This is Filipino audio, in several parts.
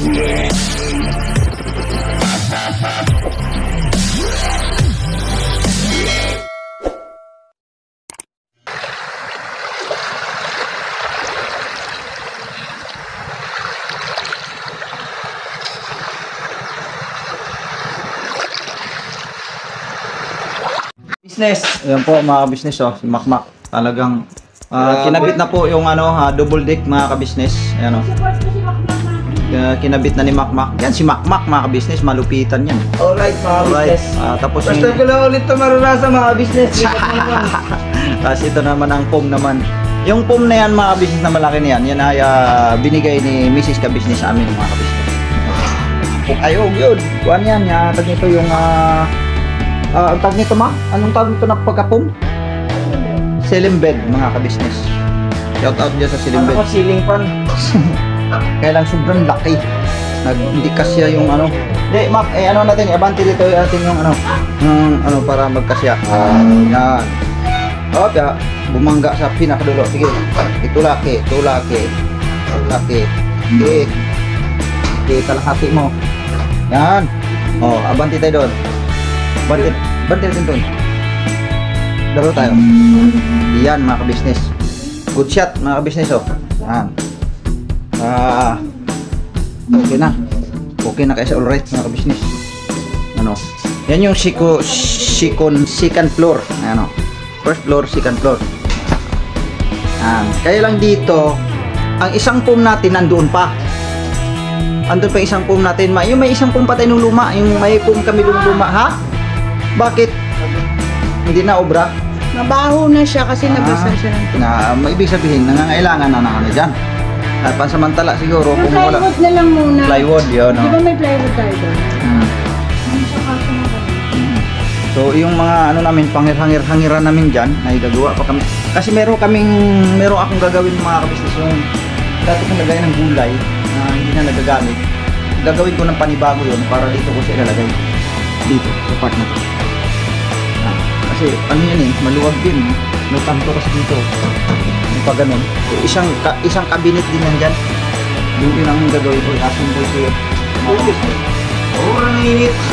Business. Ayan po mga kabisnes, oh, si Makmak. Talagang kinabit na po yung double deck mga kabisnes. Ayan oh. Kinabit na ni Makmak. Yan si Makmak mga kabisnes, malupitan yan. Alright mga business. Tapos First time ko lang ulit ito maranasan mga business. Tapos ito naman ang foam naman. Yung foam na yan mga kabisnes na malaki na yan, yan ay binigay ni Mrs. Kabisnes sa amin mga kabisnes. Ayun, yun. Kuhan yan. Tag nito yung ang tag nito ma? Anong tag nito na pagka-foam? Ceiling bed mga kabisnes. Shout out dyan sa ceiling bed. Ako ceiling fan. Kaya lang sobrang laki. Hindi kasya yung Hindi, Mac, natin, i-abante dito atin yung para magkasya. Yan. Okay, bumangga sa pinakadulo. Sige, itulaki. Okay, kalahati mo. Yan. Abante tayo doon. Bante natin doon. Daro tayo. Yan mga kabisnes. Good shot mga kabisnes oh. Yan. Okay na. Okay na kaysa alright mga kabisnes. Yan yung second floor. First floor, second floor. Kaya lang dito, ang isang foam natin nandoon pa. Andun pa isang foam natin. Yung may isang foam pa tayo nung luma. Yung may foam kami nung luma. Ha? Bakit? Hindi na obra? Mabaho na siya kasi nabasa siya ng tubig. May ibig sabihin, nangangailangan na dyan. At pansamantala siguro Yung kung wala. plywood na lang muna. Plywood, yun. Di ba may plywood tayo doon? So yung mga namin, panghir-hangiran namin dyan, ay gagawa pa kami. Kasi meron akong gagawin mga kabisnes. Yung dati kong lagay ng gulay na hindi na nagagamit. Gagawin ko ng panibago yun para dito ko siya ilalagay. Dito, sa part na to. Kasi yan maluwag din. May kanto kasi dito. Yung pa ganun. So, isang cabinet din yan dyan. Yung ang gagawin ko, assemble ko yun.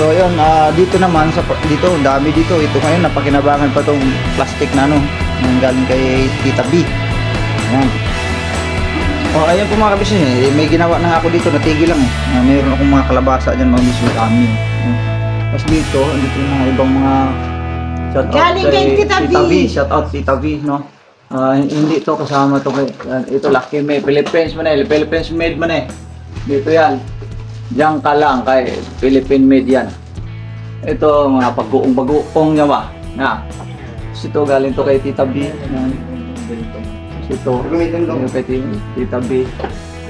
So yun, dito naman, dito, dami dito. Ito ngayon, napakinabangan pa tong plastic na nang galing kay Tita B. Ayan. Ayan po mga kabisnes, may ginawa na ako dito, natigil lang mayroon akong mga kalabasa dyan, mga bisyo kami. Tapos dito, andito yung mga ibang mga shout out Galing kay Tita V. Shout out Tita V, no? Hindi to kasama to kay ito Lucky May Philippines man Philippines made man dito yan. Diyan ka lang kay Philippine made yan. Ito mga pagguong-baguong niya ba? Ito galing to kay Tita B. Ito kay Tita B.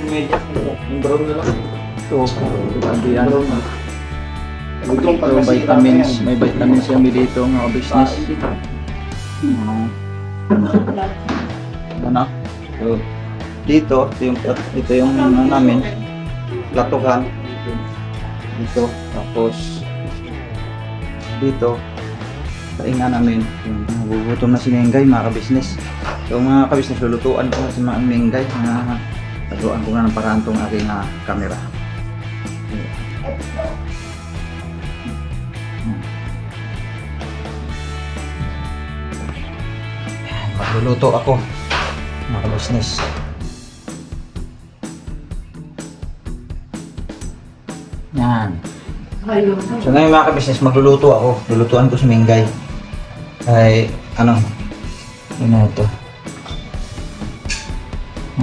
Yung brown na lang. Ito, Tita B yan. Vitamins, may vitamins kami dito mga business. So, dito, ito yung namin platuhan dito, tapos dito painga namin yung gugutom na si Mengay mga kabisnes. So mga kabisnes, lulutuan ko na si Mengay, taguan ko na ng paraan tong aking camera. Magluluto ako mga kabisnes. Yan. So ngayon mga kabisnes, magluluto ako. Lulutuan ko si Mengay. Ay yun na ito.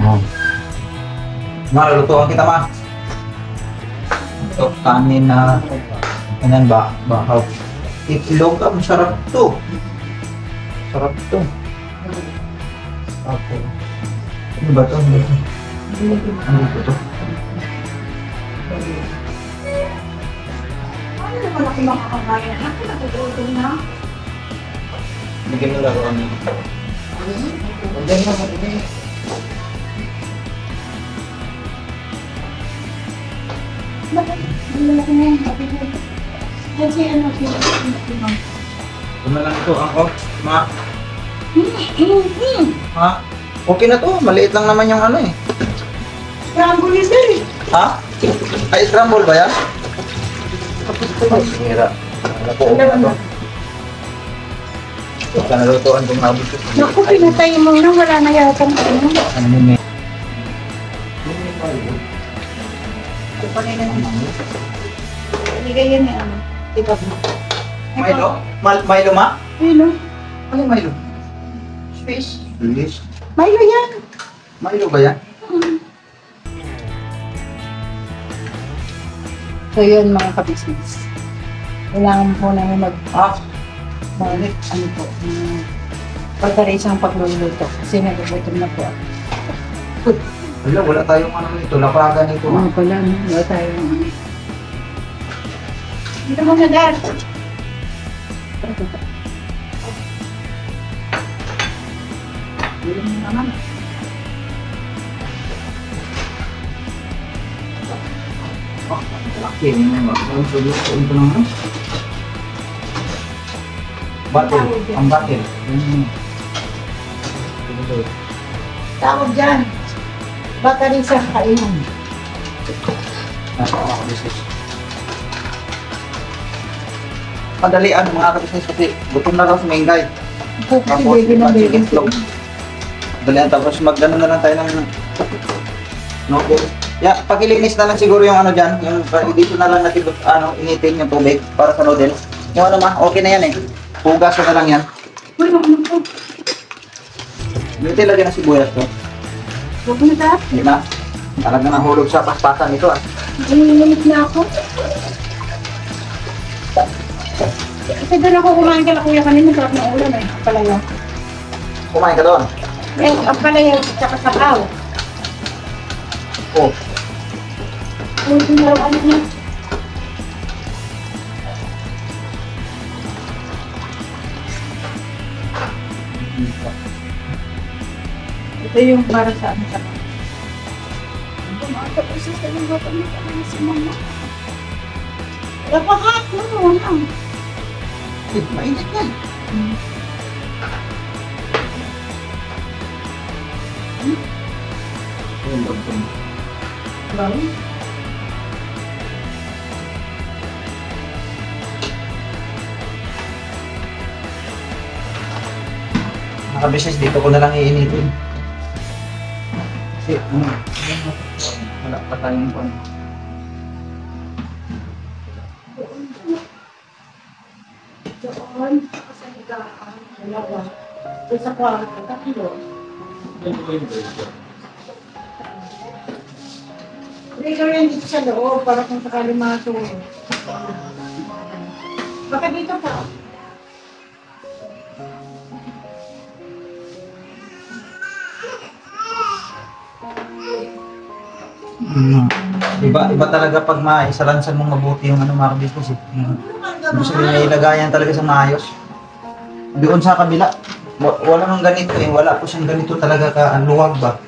Yan. Lulutuan kita ma. Ito, kanin na bahaw. Itlog, sarap to. Sarap to. Ako. Ano ba ito? Ano ba ito? Ano naman ako makakabayan? Ako natutulog na. Bigyan mo lang kami. Bigyan mo kami. Bakit? Wala ko na yung kapitid. Kasi Kumalang ito ako. Okay na to. Maliit lang naman yung Scramble is there. Ha? Ay, scramble ba yan? Hira. Wala po. Baka nalutuan kong nabot. Naku, pinatay mo na. Wala na yata ng ano. Ano mo, may? Ibigay yan ni ano. Diba? Milo? Milo, ma? Milo. Ano yung Milo? Fish. Fish? Milo yan. Milo ba yan? So yun mga ka-business. Kailangan po namin Ah, ano po, pagkarisang pagluluto. Kasi nagugutom na po ako. wala tayong ano nito. Lapragan nito. Oo pala, no? Wala tayo. Dito mo na, Dad. Dito mo naman. Okay, ito naman. Batil. Ang batil. Tawag dyan. Battery sa kainan. Padalian mga kabisnes kasi gutom na raw si Mengay. Kasi baby na baby. Dalian tapos magdano na lang tayo ng noodles. Yeah, pakilinis na lang siguro yung ano dyan, yung dito na lang natin initin yung tubig para sa noodles. Yung ano ma, okay na yan eh. Hugasan na lang yan. Wala ano po. Dito lagyan ng sibuyas to. Huwag mo na, Dad. Hindi na. Talaga nahulog sa paspasan nito ah. Nanilimit na ako. Kasi doon ako kumain kala kuya kanina, sarap ng ulam eh. Apalaya. Kumain ka doon. Eh, apalaya, tsaka sabaw. Oh. Uy, pinaraw ano niya. Ito yung para sa ano sa Tumato ko sa saling bata na kami si mama. Napakat mo naman. Mainit yan. Baru. Nakabisis dito ko na lang iinitin. Kasi wala pa tayong pan. Doon, sa higaan, dalawa. Doon sa kwarto, tatlo. Hindi ka rin dito sa loob para kung sakali matulog. Baka dito pa. Iba talaga pag maisalansan mong mabuti yung mga business eh. Gusto nila ilagayan talaga sa maayos. Doon sa kabila, wala nang ganito eh. Wala po siyang ganito talaga luwag ba.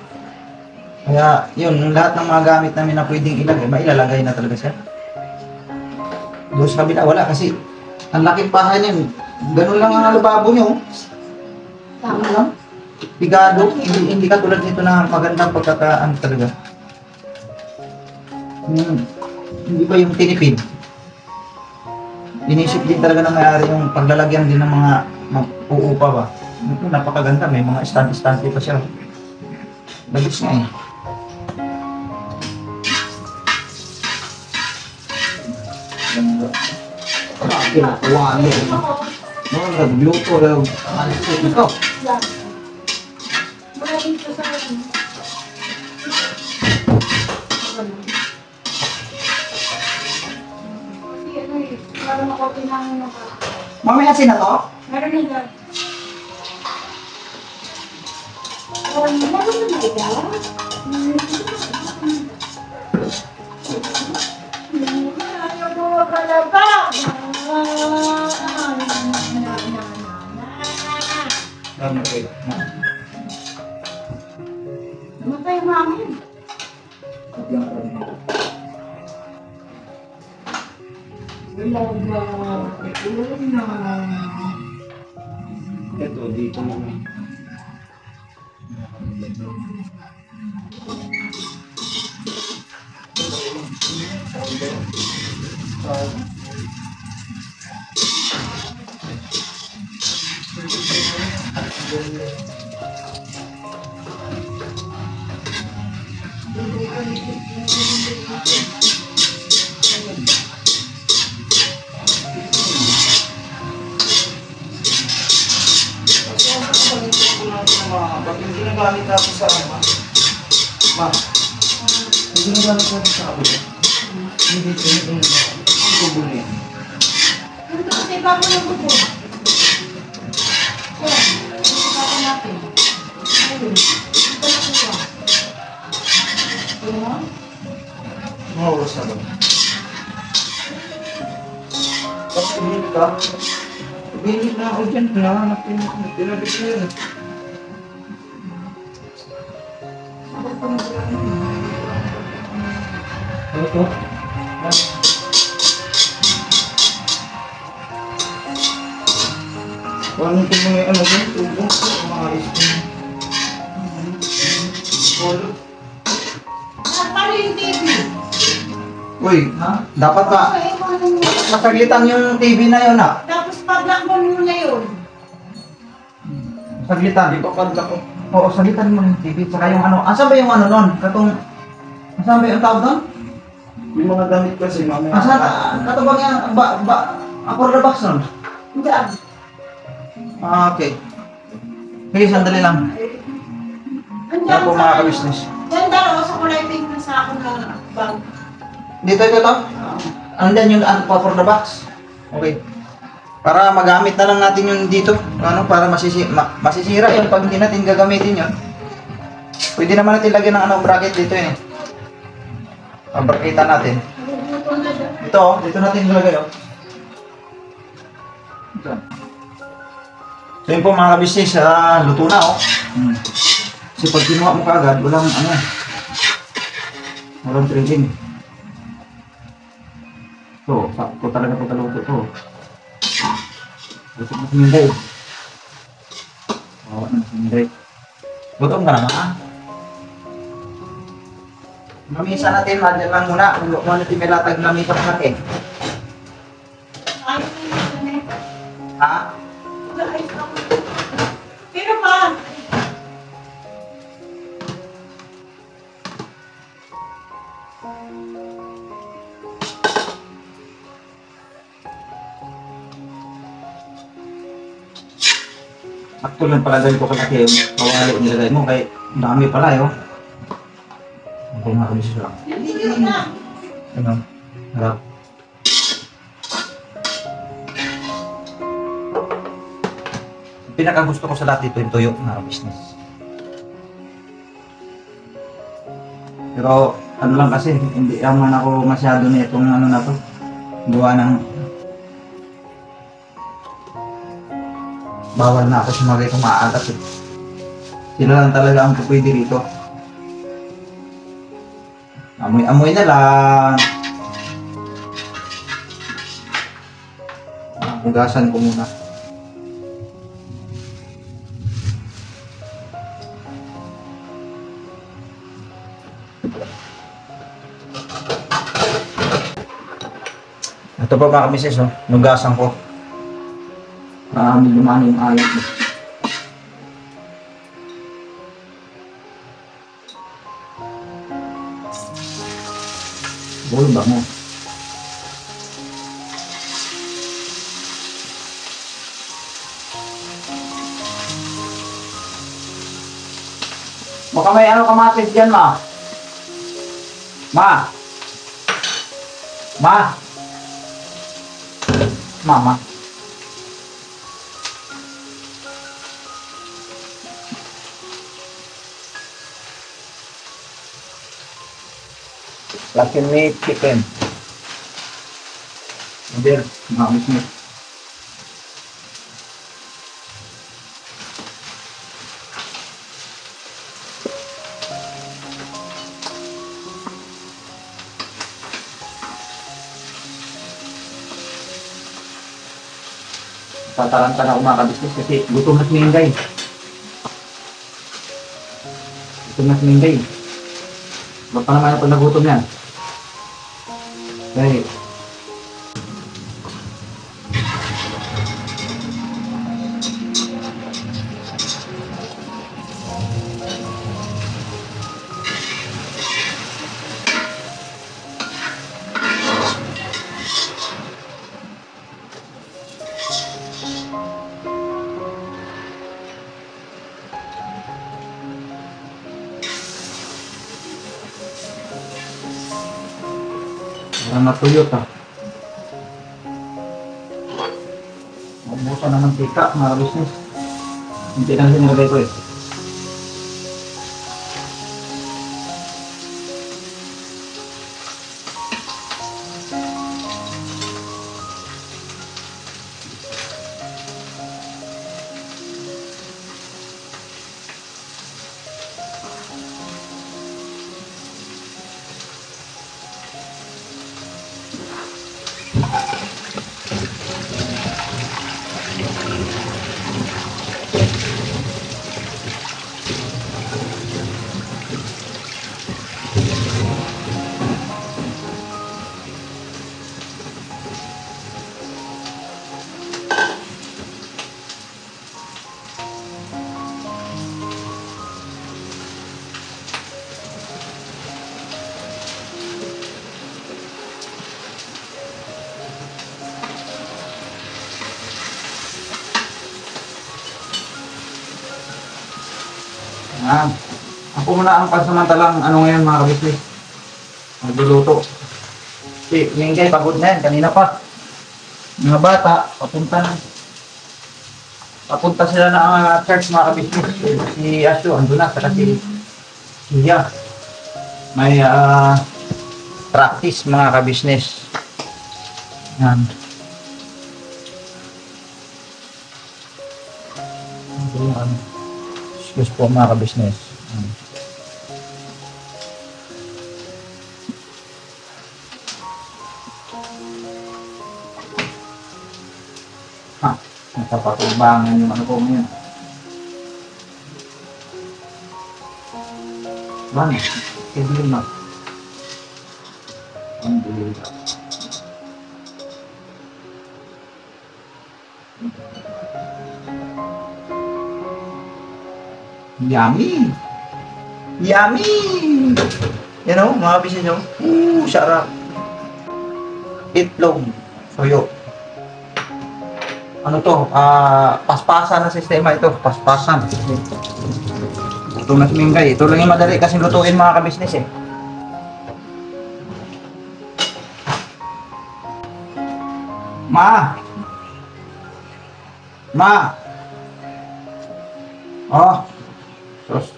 Kaya yun, lahat ng mga gamit namin na pwedeng ilagay, mailalagay na talaga siya. Doon sa kabila, wala kasi ang laking bahay niya. Ganun lang ang lababo niyo. Tama lang. Pigado, hindi ka tulad nito na magandang pagkakaan talaga. Hindi ba yung tinipid? Inisip din talaga na mayari yung paglalagyan din ng mga uupa ba. Ito napakaganda, may mga stand-stand pa siya. Bagis nga eh. Kinakuha niyo. Nagluto lang. Ito. Wala dito sa akin. Kasi ano eh, parang ako pinangin na ba? Mamaya na to? Meron na dyan. Meron na ikaw? Ayaw mo makalabang! Namatay namin. Ito, dito naman. Pag hindi nagamit natin sa ano, ma, hindi nagamit natin sa ako. Hindi tubo niya. Ano ito kasi bago ng buko? Yan. Bago natin. Ayun. Ito na po siya. Ito mo? Mga oras na ba? Tapos binili ka? Binili na ako dyan. Hinahanap yun. Tinabit na yun. Ano to? Ano ito mga ano dyan? Tubo? Mga ispin. Polo. Paano yung TV? Uy, dapat ba? Okay, paano mo? Masaglitan yung TV na yun ah. Tapos pag-lock mo muna yun. Saglitan. Di ba padla ko? Oo, saglitan mo yung TV. Saka yung ano. Asan ba yung ano nun? Katong... Asan ba yung tawag doon? Yung mga damit kasi, mamaya. Asan? Katubang yan. Upper the box nun? Diyan. Ah, okay. Okay, sandali lang. Yan po mga ka-business. Diyan dalawa sa kulay pink na sa akin ng bag. Dito, ito. Andyan yung upper the box. Okay. Para magamit na lang natin yung dito. Ano, para masisira yun pag hindi natin gagamitin yun. Pwede naman natin lagyan ng ano, bracket dito yun eh. Ang bracketa natin. Ito, dito natin ilagay oh. Ito. So yun po mga kabisnes, luto na oh. Kasi pag kinuha mo kaagad, walang trading. So, sakto talaga pagkaluto to. Gutom na si Minday. Oo, na si Minday. Gutom ka naman ah. Mamisa natin, madyan lang muna. Kung natin may latag mamisa natin. Ayos na yun eh. Ha? Ayos ako. Pero pa. Actually lang pala dahil ko kalaki yung kawali yung nilagay mo. Kaya dami pala yun. Okay nga kami siya. Hindi yun na. Ano? Harap. Pinakagusto ko sa lahat dito yung tuyo na business. Pero ano lang kasi, hindi naman ako masyado na itong ano na to. Gawa ng bawal na ako sumagay kung maaalat eh. Sila lang talaga ang pwede rito. Amoy-amoy na lang. Hugasan ko muna. Ito pa mga kamisis, oh. Nugasan ko. Medyo maano yung ayat mo. Bolo ba mo? Baka may ano kamatis dyan, ma. Ma. Ma. Mama. Laki meat chicken. Model, mamis mo. Tataranta na ako mga kabisnes kasi gutom na si Minday. Gutom na si Minday. Ba't pa naman ako nagutom yan? Okay. Parang natuyot ah. Ubusan na ng tika mga business. Hindi lang sinilagay ko eh. Ako muna ang pansamantalang ano ngayon mga kabisnes. Nagluluto. Si Mingay pagod na yan, kanina pa. Mga bata, papunta sila na church mga kabisnes. Si Asyo, andun na, saka si Iya. May practice mga kabisnes. Yan. Excuse po mga kabisnes. Napapatubangan yung ano po ngayon. Bang, kailan na? Alhamdulillah. Yummy! Yummy! You know, mga bisnes nyo. Sarap. Itlog. Soyo. Ano to? Paspasan na sistema ito. Paspasan. Ito na si Mingay. Ito lang yung madali kasi lutuin mga kabisnes eh. Ma! Oh. Terus.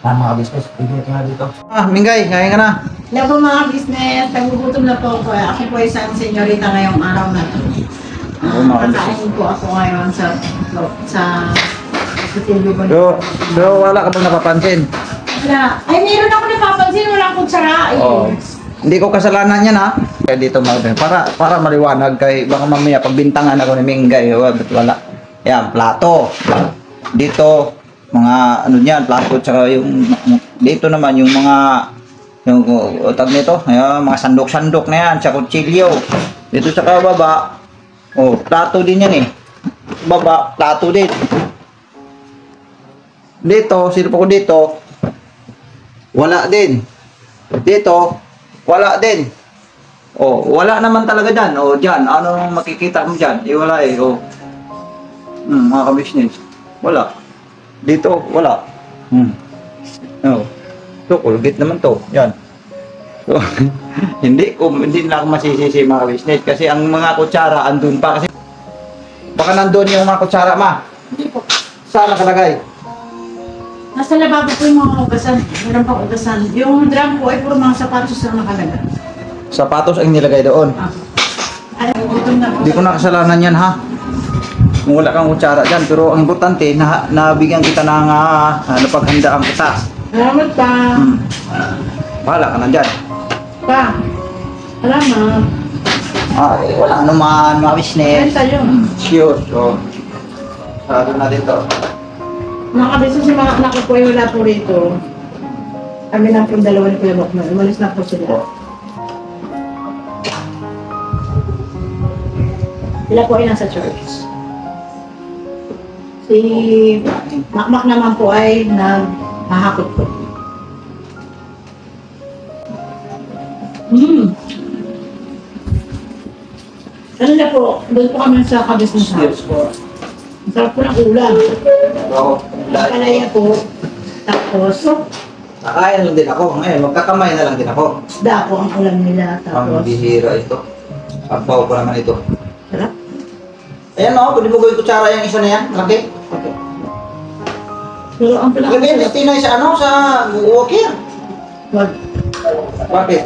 Mga business, bigyan ka na dito. Mingay, kain ka na. Hello po mga business, nagugutom na po ako. Ako po isang senyorita ngayong araw na to. Kakain po ako ngayon sa kutilyo ba? Pero wala ka bang napapansin? Wala. Ay, meron ako napapansin, walang kutsara. Oo. Hindi ko kasalanan yan ha. Kaya dito para maliwanag kay baka mamaya pagbintangan ako ni Mingay, wala. Yan, plato. Dito mga ano niyan, plato tsaka yung dito naman yung mga yung tag nito, ayan, mga sandok-sandok na yan, tsaka kutsilyo. Dito tsaka baba. Oh, plato din yan eh. Baba, plato din. Dito, silpo ko dito. Wala din. Dito, wala din. Oh, wala naman talaga dyan. Oh, dyan. Ano makikita mo dyan? Wala eh. Oh. Mga kabisnes. Wala. Dito, wala. Oh. So, Colgate naman to. Yan. So, hindi na ako masisisi mga kabisnes. Kasi ang mga kutsara andun pa. Kasi baka nandun yung mga kutsara, ma. Hindi po. Saan nakalagay? Nasa lababo po yung mga ugasan. Meron pang ugasan. Yung drum po ay puro mga sapatos lang nakalagay. Sapatos ang nilagay doon. Ay, gutom na po. Hindi ko nakasalanan yan ha. Kung wala kang kutsara dyan. Pero ang importante, nabigyan kita ng napaghandaan kita. Salamat pa. Bahala ka na dyan. Pa. Salamat. Ay, wala naman, mga business. Ayun tayo. Sure. So, Sado natin to. Nakabisa si mga anak ko po yung wala po rito. Kami lang po dalawa ni Kuya Bokman. Umalis na po sila. Sila po ay nasa church. Si Makmak naman po ay naghahakot po. Ano na po, doon po kami sa ka-business house po. Ang sarap po ng ulam. Oo. Kalaya po. Tapos, Nakain lang din ako. Ngayon, magkakamay na lang din ako. isda po ang ulam nila. Ang Tapos, bihira ito. Sabaw ko naman ito. sarap. Ayan o, pwede mo gawin kutsara yung isa na yan. Laki. Okay. Pero ang Lagay yung pinaka destinay sa ano, sa walker. wag, Bakit?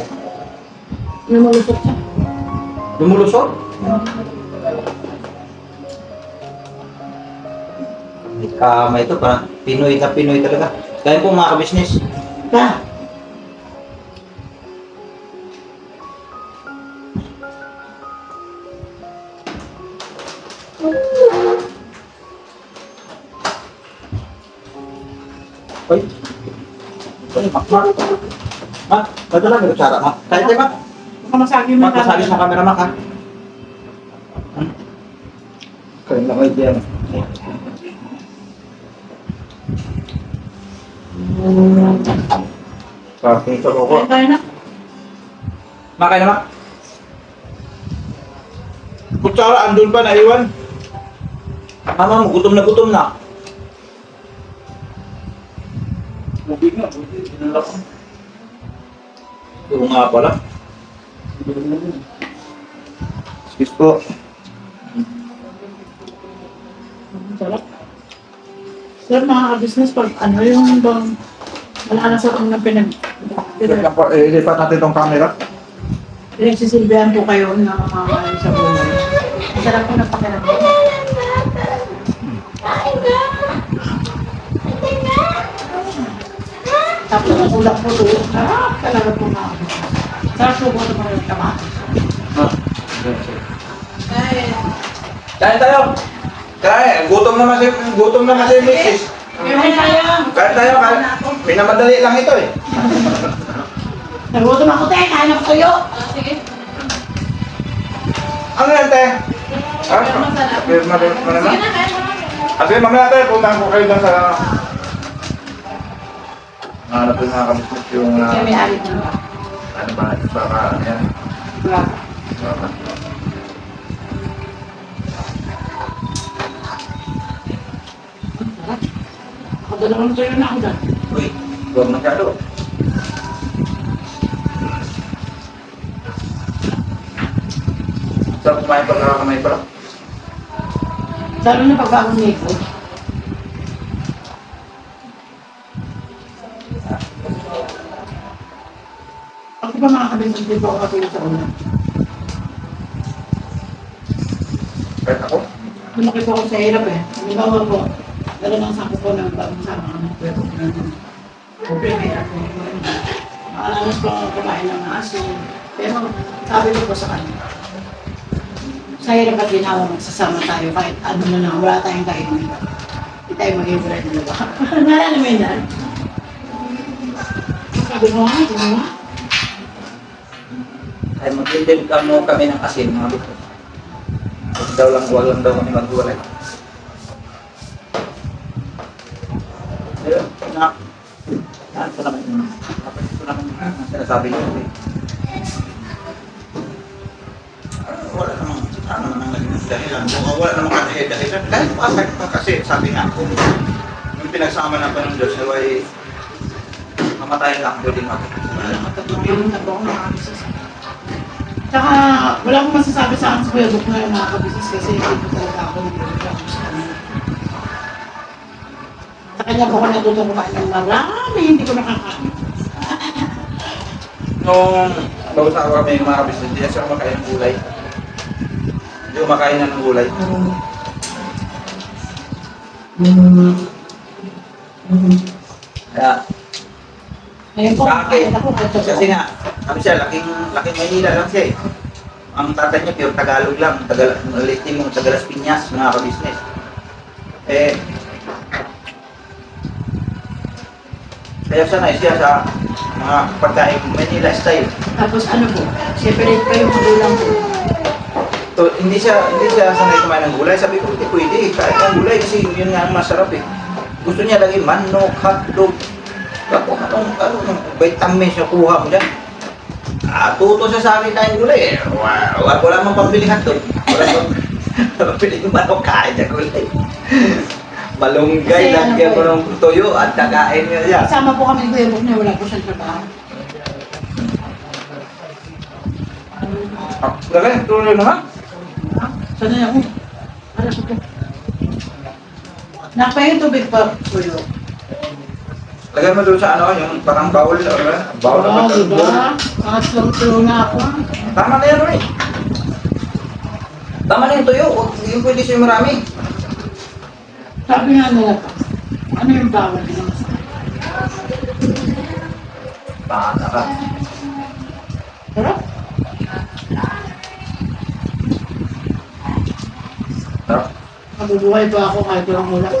namalusok siya. Lumulusot? May ito, parang Pinoy na Pinoy talaga. Kaya po mga ka-business. Pa, Uy. Uy, Mak. Mak, ba't lang may kutsara, Mak? Kahit tayo, Mak. baka masagi mo Mak, masali sa camera, Mak, ha? Kaya na kayo dyan. Parang ito ko. Kaya na. Mak, kaya na, Mak. Kutsara, andun pa, naiwan. Mama mo, gutom na. Mubig nga, mubig. Inalak ko. Oo nga pala. Excuse po. Sarap. Sir, mga ka-business, pag ano yung bang wala na sa kong Ilipat natin itong camera. pinagsisilbihan po kayo na mga sa buhay. Masarap po ng pakiramdam. Tapos ang ulap po doon. Sarap talaga po mga ka-business. Sarap po po ito mga yung kamatis. Kain tayo. Kain. Gutom naman si Mrs. Kain tayo. Kain tayo. Pinamadali lang ito eh. Nagutom ako tayo. Kain ako kayo. Sige. Ano yan, te? Sige na, kain mo. Ate, mamaya tayo. Puntahan ko kayo lang sa... Hanap yung mga kamismis yung... Kaya may alit na ba? Ano ba? Baka yan. Wala. Baka. Ako dalawang sa'yo na ako dyan. Uy, huwag masyado. Sarap kumain pag nakakamay pala. Lalo na pagbago niya ito. Ako ba mga kabinsin dito ako kasi sa una? Kahit ako? Lumakit ako sa hirap eh. Halimbawa po, dala ng sako ko ng bagong sama ng pwede ko na problema ako. Maalamas ko ako kumain ng aso. Pero sabi ko po sa kanya, sa hirap at ginawa magsasama tayo kahit ano na lang, wala tayong kainin. Hindi tayo mag-iwalay na ba? Naalala mo yun dahil? Sabi mo nga, sabi mo nga. Ay, mag-indil ka mo kami ng asin, mga bito. Huwag lang daw kami maghiwalay. Ayun, na. Saan ko naman yun? Kapatid ko naman ang sinasabi niyo. Wala namang, ano naman naging dahilan. Wala namang kadahilan. Dahil pasag pa kasi, sabi nga, kung yung pinagsama ng panong Diyos, ay mamatay lang, pwede mag. Matatlong yun na po ako nakakasas. Tsaka, wala akong masasabi sa akin sa Kuya Bok na yung mga kabisnes kasi hindi ko talaga ako nag-react sa kanya. Sa kanya po ako natutong kumain ng marami, hindi ko nakakain. Nung bago sa ako kami mga kabisnes, hindi siya kumakain ng gulay. Hindi kumakain na ng gulay. Kaya, Ngayon po, sa akin, kaya ako kasi nga, kami siya, laking Maynila lang siya eh. Ang tatay niya, pure Tagalog lang. Litim mo, Tagalas Piñas, mga kabisnes. Eh, kaya sanay siya sa mga pagkain Manila style. Tapos ano po, separate pa yung magulang po. So, hindi siya sanay kumain ng gulay. Sabi ko, hindi pwede. Kain ng gulay kasi yun nga ang masarap eh. Gusto niya lagi manok, hotdog. Anong vitamins na kuha mo dyan? Tuto siya sa akin tayong gulay eh. Wala mang pambili hotdog. Wala pambili manok kain ng gulay. Malunggay, Kasi lagyan ko ng tuyo at kakain niya siya. Kasama po kami ni Kuya Bok na wala po siyang trabaho. Lagay, tuloy naman. Sana yan po. Alas po. Nakapay yung tubig pa, Kuya. Lagay mo doon sa ano, yung parang bowl. Bowl na Diba? Ang slow na ako. Tama na yan, Roy. Tama na yung tuyo. Yung pwede siya marami. Sabi nga nila pa, ano yung bawal din naman sa Bata ka. Sarap. Sarap. Mabubuhay pa ako kahit walang ulam.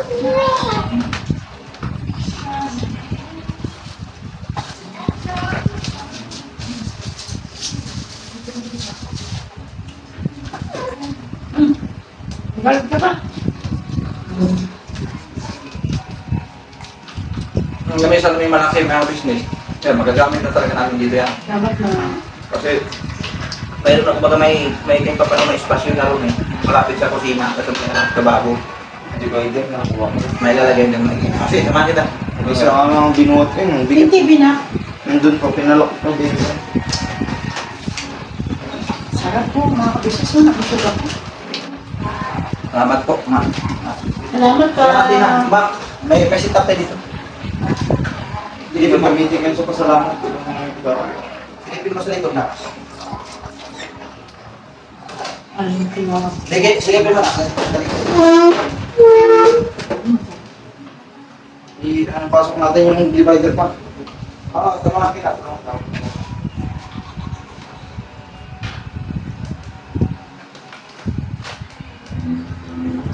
Galit ka ba? Ang gamisan may malaki mga business. Yan, magagamit na talaga namin dito yan. Dapat na. Kasi mayroon ako baga may kayo pa may espasyo na rin eh. Malapit sa kusina, kasi kababo. Hindi ba hindi nakuha mo? May lalagay ng mga. Kasi samahan kita. Isa ang binuot ko yun. Yung TV na. Nandun po, pinalok ko dito. Sarap po, mga kabisnes mo, nakisog ako. Salamat po, ma'am. Salamat ka. Salamat din na. Ma'am, may sit-up tayo dito. Hindi ba gamitin yan sa pasalamat ko ng mga iba? Silipin mo sa likod na. Ano yung tinawag? Sige, silipin mo na. Dali. Pasok natin yung divider pa. Oo, ito mga kita.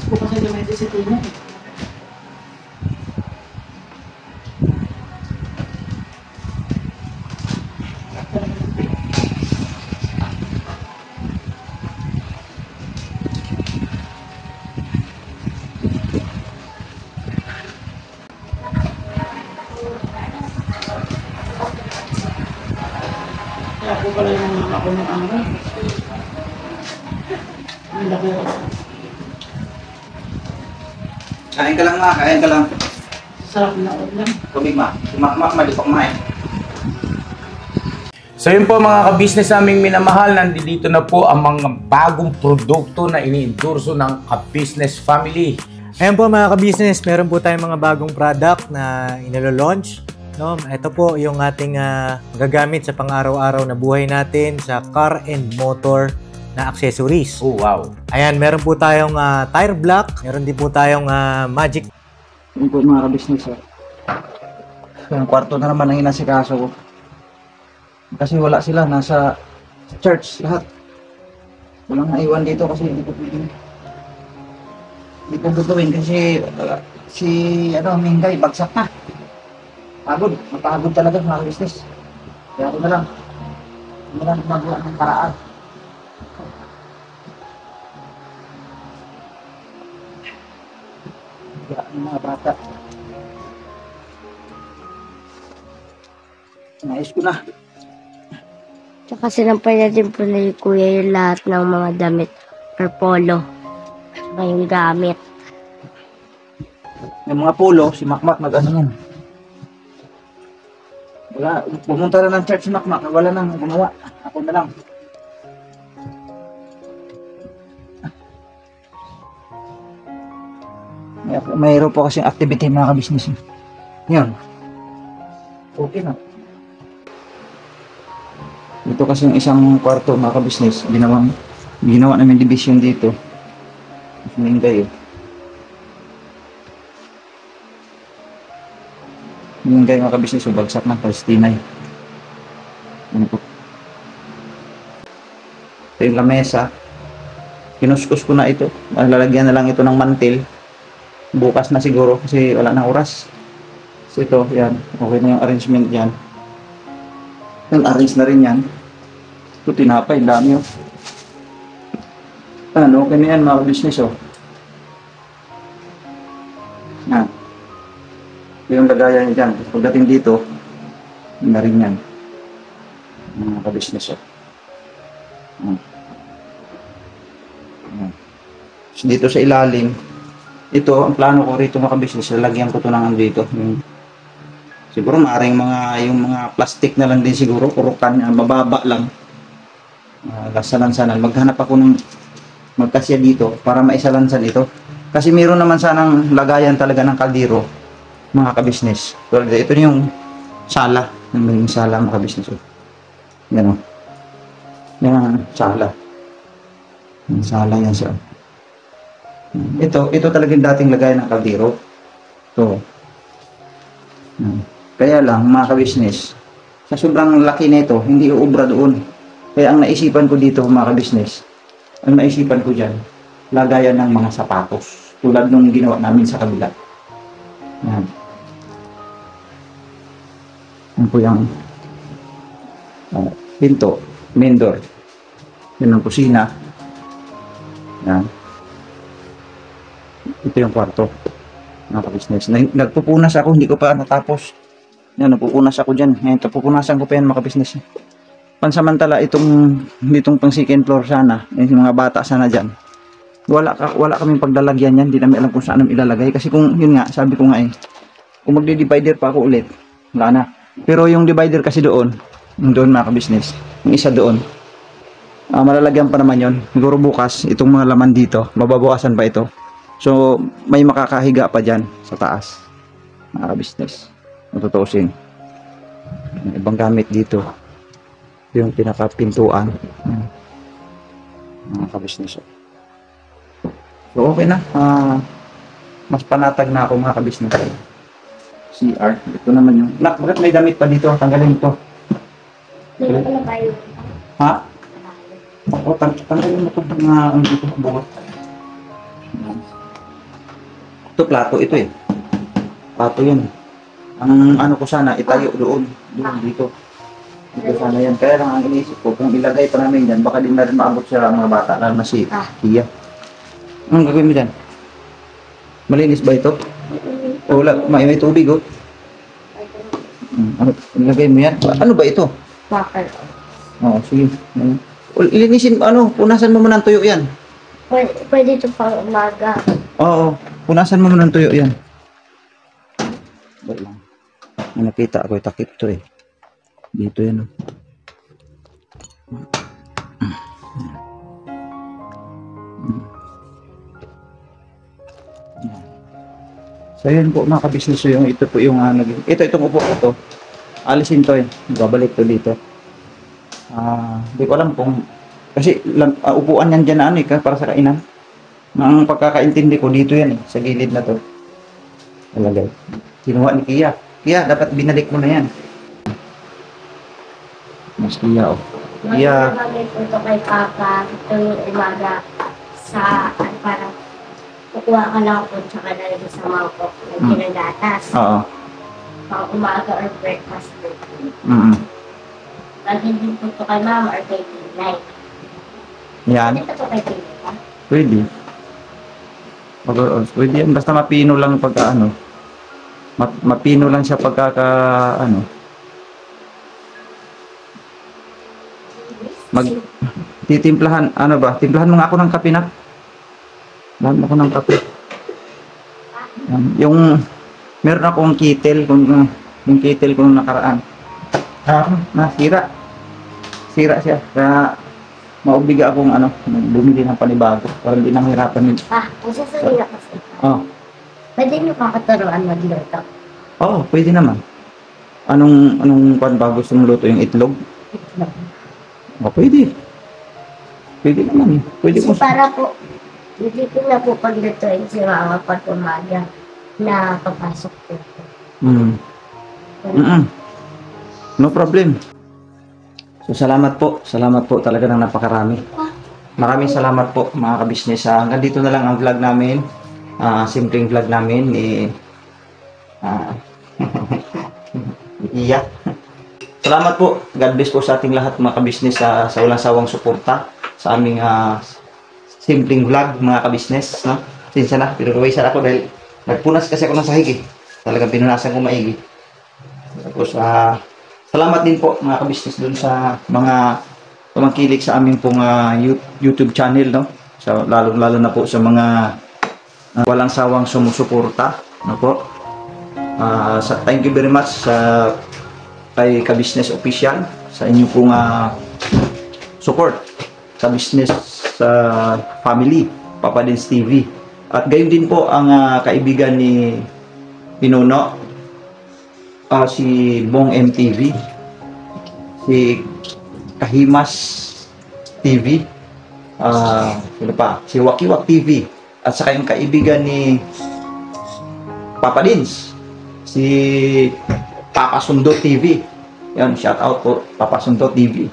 Bukas na gamit sa tina. Kaya po pala yung mga ako ng araw. Ang laki ko. Kain ka lang ma, kain ka lang. Sarap na ulam. Tubig ma. Sumakmak, malipak ma eh. So yun po mga kabisnes naming minamahal, nandito na po ang mga bagong produkto na ini-endorso ng Kabisnes Family. Ayan po mga kabisnes, meron po tayong mga bagong product na inilo-launch. No? Ito po yung ating gagamit sa pang-araw-araw na buhay natin sa car and motor na accessories. Oh wow! Ayan, meron po tayong tire block, meron din po tayong magic. Yun po mga kabisnes. Yung kwarto na naman ang inasikaso ko. Kasi wala sila, nasa church lahat. Walang naiwan dito kasi hindi ko pwede. Hindi ko gagawin kasi si Mingay bagsak na. Pagod, mapagod talaga mga business. Kaya ako na lang gumagawa ng paraan. Kaya ang mga bata. Nais ko na. Tsaka sinampay natin po na yung kuya yung lahat ng mga damit or polo. Tsaka yung gamit. Yung mga polo, si Makmak nag-ano yan. Wala, pumunta na ng church si Makmak, wala nang gumawa. Ako na lang. Mayroon po kasing activity mga kabisnes. Yan. Okay na. Ito kasi yung isang kwarto mga kabisnes. Ginawa namin division dito. Main kayo. Yung kayo mga kabisnes, bagsak ng Palestinay. Ano po? Ito yung lamesa. Kinuskus ko na ito. Lalagyan na lang ito ng mantil. bukas na siguro kasi wala nang oras. So ito, yan. Okay na yung arrangement yan. Yan, arrange na rin yan. Ito, tinapay. Dami oh. Ano, okay na yan mga business oh. Yan. Ito yung lagayan niya dyan. Pagdating dito, yun na rin yan. Mga business oh. Yan. Yan. So, dito sa ilalim, ito, ang plano ko rito mga business, lalagyan ko ito ng dito. Siguro maaaring yung mga plastic na lang din siguro, kurukan, mababa lang. Salansanan. Maghanap ako ng magkasya dito para maisalansan ito. Kasi meron naman sanang lagayan talaga ng kaldero, mga ka-business. So, ito yung sala. Yung sala mga ka-business. Yan o. Yan sala. Yung sala yan siya. Ito talagang dating lagayan ng kaldero. So, kaya lang mga ka-business, sa sobrang laki nito, hindi uubra doon. Kaya ang naisipan ko dito mga ka-business, ang naisipan ko dyan, lagayan ng mga sapatos. Tulad nung ginawa namin sa kabila. Yan. Yan po yung pinto, main door. Yan ang kusina. Yan. Ito yung kwarto. Mga ka-business. Nagpupunas ako, hindi ko pa natapos. Yan, nagpupunas ako dyan. Yan, pupunasan ko pa yan mga ka-business. Pansamantala, itong pang second floor sana, yung mga bata sana dyan. Wala kaming paglalagyan yan, hindi namin alam kung saan namin ilalagay. Kasi kung, yun nga, sabi ko nga kung magdi-divider pa ako ulit, wala na. Pero yung divider kasi doon mga ka-business, yung isa doon, malalagyan pa naman yun. Siguro bukas, itong mga laman dito, mababawasan pa ito. So, may makakahiga pa dyan sa taas. Mga ka-business. Matutusin. Ibang gamit dito. Yung pinakapintuan. Mga ka-business. So, okay na. Mas panatag na ako mga ka-business. CR. Ito naman yung... Bakit may damit pa dito? Tanggalin ito. Ha? Oo, tanggalin mo ito. Dito, bugot. Ito, plato ito eh. Plato yun. Ang ano ko sana, itayo doon. Dito. Dito sana yan. Kaya lang ang iniisip ko, kung ilagay pa namin yan, baka din na rin maabot siya mga bata, lalo na si Kia. Anong gagawin mo dyan? Malinis ba ito? O wala, may tubig oh. Ano, ilagay mo yan? Ano ba ito? Bakal. Oo, sige. Ilinisin, punasan mo muna ng tuyo yan. Pwede ito pang umaga. Oo, punasan mo muna ng tuyo yan. Wait lang. May nakita ako, takip to eh. Dito yan oh. So yun po mga ka-business, yung ito po yung itong upo ito. Alisin to eh. Babalik to dito. Hindi ko alam kung kasi upuan yan dyan na para sa kainan. Ang pagkakaintindi ko dito yan eh, sa gilid na to. Talagay. Kinuha ni Kia. Kia, dapat binalik mo na yan. Mas Kia oh. Kia. Ito kay Papa, ito yung umaga sa parang kukuha ka lang po tsaka nalagay sa mangkok ng ginagatas. Oo. Pang umaga or breakfast po. Lagi din po ito kay Mama or kay Tinay. Yan. Ito po kay Tinay ka? Pwede. Pwede yan. Basta mapino lang pagka mapino lang siya pagka titimplahan, timplahan mo nga ako ng kape na. Lahat ako ng kape. Yung meron akong kettle yung kettle ko nung nakaraan. Sira siya. Kaya maubiga akong bumili ng panibago para hindi nahirapan nila. Isa sa nila kasi. Pwede nyo kakaturuan magluto? Oo, pwede naman. Anong pan ba gusto mong luto? Yung itlog? Itlog. Pwede. Pwede naman. Pwede Kasi para po, hindi ko na po paglutuin si Mama pag umaga na papasok po. No problem. So salamat po talaga ng napakarami. Maraming salamat po mga ka-business. Hanggang dito na lang ang vlog namin. simpleng vlog namin ni iyak. Salamat po. God bless po sa ating lahat mga kabisnes sa walang sawang suporta sa aming simpleng vlog mga kabisnes. No? Sinsa na, pinuruwisan ako dahil nagpunas kasi ako ng sahig eh. Talagang pinunasan ko maigi. Tapos salamat din po mga kabisnes dun sa mga tumangkilik sa aming pong YouTube channel. No? So, lalo na po sa mga walang sawang sumusuporta. No po? Thank you very much sa kay Ka-Business Official sa inyo pong support sa business sa family, Papa Dins TV. At gayon din po ang kaibigan ni Pinuno, si Bong MTV, si Kahimas TV, sino pa? Si Wakiwak TV, at saka yung kaibigan ni Papa Dins, si Papa Sundo TV. Yan, shout out po Papa Sundo TV.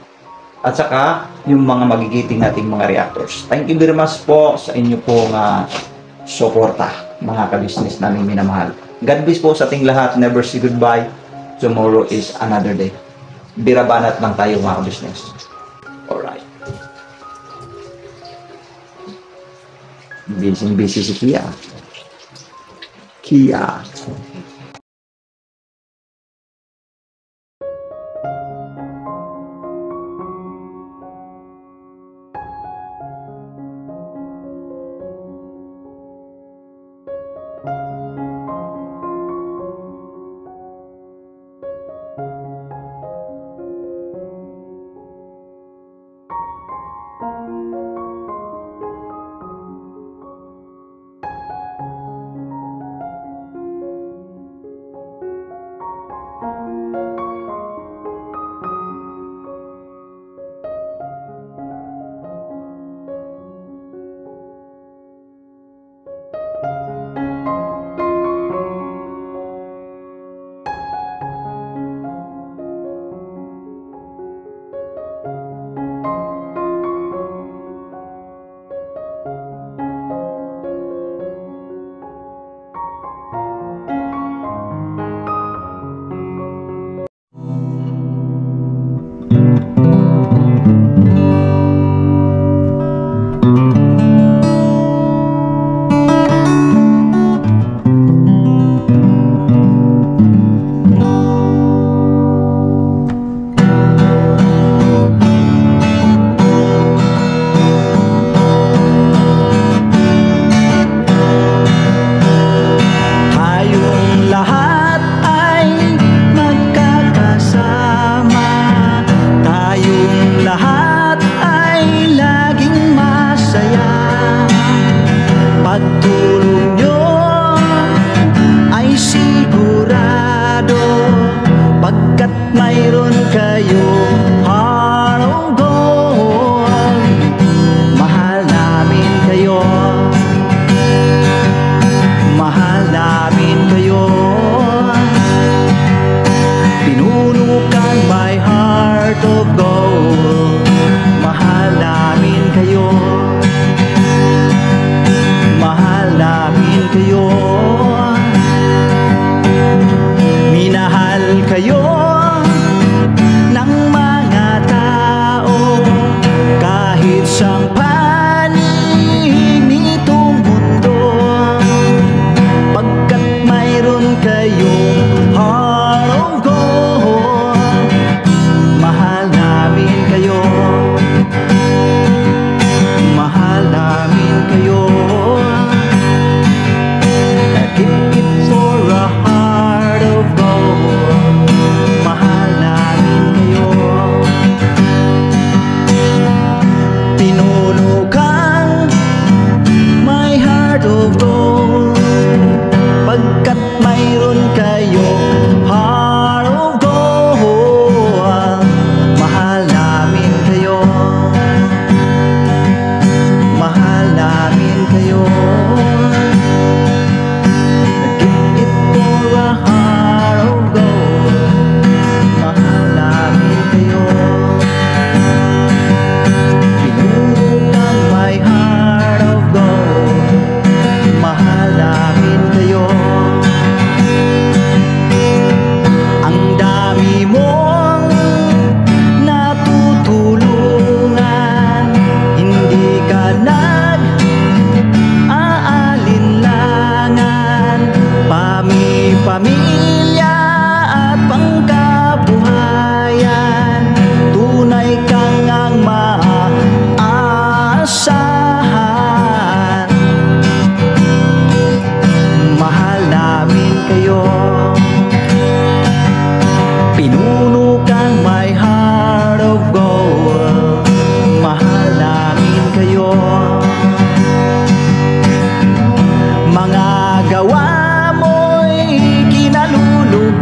At saka yung mga magigiting nating mga reactors. Thank you very much po sa inyo pong suporta, mga ka-business namin minamahal. God bless po sa ating lahat. Never say goodbye. Tomorrow is another day. Birabanat lang tayo mga ka-business. Alright. Busy si Kia.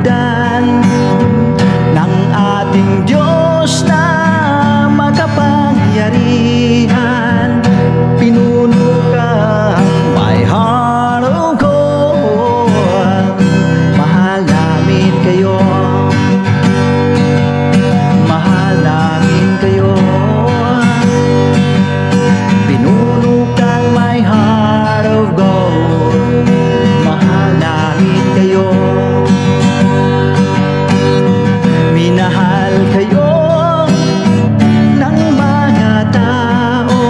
kalugdan ng ating Diyos na makapangyarihan. Pinuno kang my heart of gold. Mahal namin kayo, mahal namin kayo. Pinuno kang my heart of gold. Mahal namin kayo, minahal kayo ng mga tao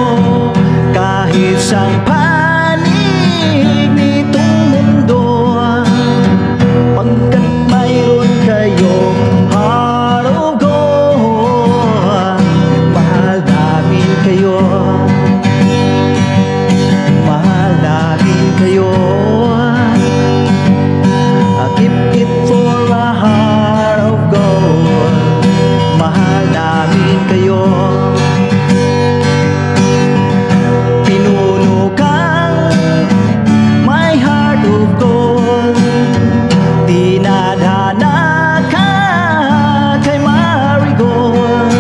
kahit sa panig nitong mundo, pagkat mayroon kayong heart of gold. Mahal namin kayo, mahal namin kayo. I keep it for a heart of gold. Mahal namin kayo. Pinuno kang my heart of gold. Dinadana ka kay Marigold,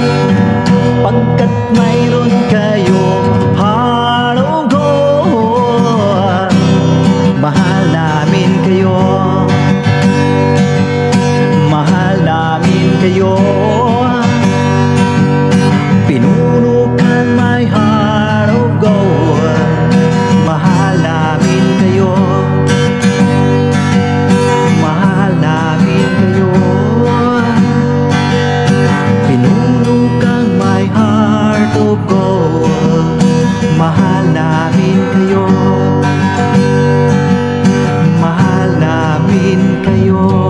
pagkat mayroon kayong heart of gold. Mahal namin kayo, mahal namin kayo. Pinuno kang my heart of gold. Mahal namin kayo, mahal namin kayo. Pinuno kang my heart of gold. Mahal namin kayo, mahal namin kayo.